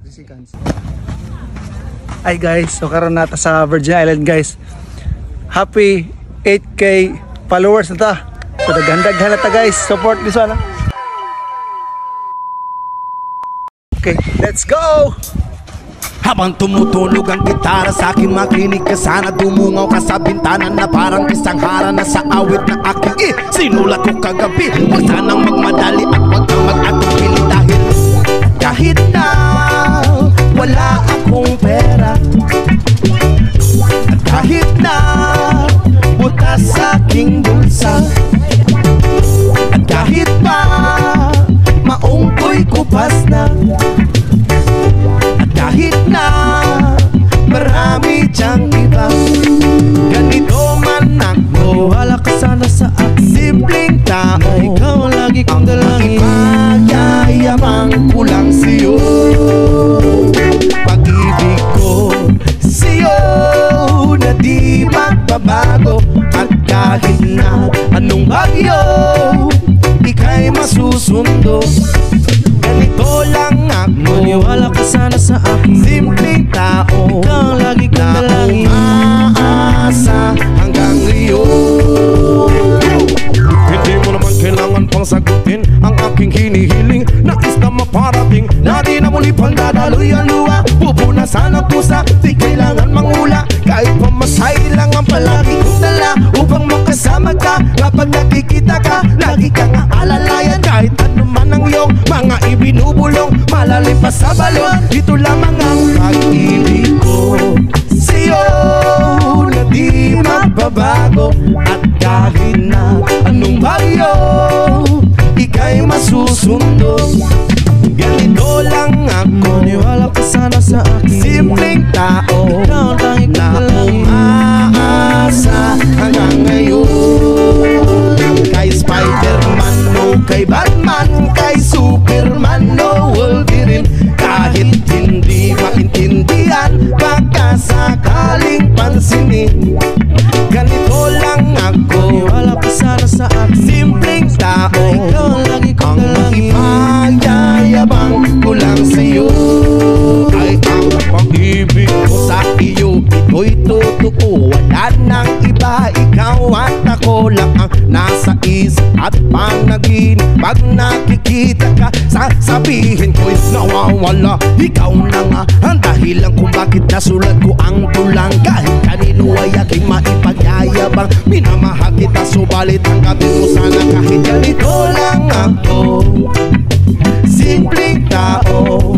30 seconds. Ay guys, so karon nata sa Virgin Island guys. Happy 8K followers na ta. So daghan-daghan na ta guys. Support this one. Okay, let's go! Habang tumutunog ang gitara sa akin, makinig ka sana. Dumungaw ka sa bintana na parang isang hara na sa awit na aking sinulat ko kagabi. Huwag sanang magmadali at huwag kang mag-atupili dahil kahit na wala akong pera, at kahit na butas sa aking bulsa, at kahit pa maungkoy kupas na, kahit na marami diyang iba, ganito man ako. Wala ka sana sa akin, simpleng tao. Ikaw ang lagi kong dalangin. Magyayamang ko lang sa'yo. Pag-ibig ko sa'yo na di magbabago. At kahit na anong bagyo, ika'y masusundo. Ganito lang ako, maniwala ka sana sa akin, simpleng tao. Ikaw ang lagi kong dalangin, umaasa hanggang ngayon. Hindi mo naman kailangan pang sagutin ang aking hinihiling. Nais na maparating na di na muli pang dadaloy ang luha. Pupunasan ang pusa, di kailangan mangula. Kahit pamasahe lang ang palagi kong dala upang makasama ka. Kapag nakikita ka, lagi kang aalalayan. Kahit ano man ang iyong mga ibinubulong, malalim pa sa balon, ito lamang ang pag-ibig ko sa'yo na di magbabago. At kahit na anong bagyo, ika'y masusundo. Ganito lang ako, maniwala ka sana sa akin, simpleng tao. Ikaw ang lagi kong dalangin, umaasa hanggang ngayon. Kay Spider-Man o kay Batman, kay Superman o Wolverine, kahit hindi maintindihan, baka sakaling pansinin. Ganito lang ako, maniwala ka sana sa akin, simpleng tao. Ikaw ang lagi kong dalangin, magyayabang ko lang sa'yo. Ay ang pag-ibig ko sa iyo, ito'y totoo. Wala nang iba, ikaw at ako lang ang nasa isip at panaginip. Pag nakikita ka, sasabihin ko'y nawawala. Ikaw na nga ang dahilan kung bakit nasulat ko ang tulang. Kahit kanino ay aking maipagyayabang, minamahal kita subalit ang gabin mo sana. Kahit ganito lang ako, simpleng tao.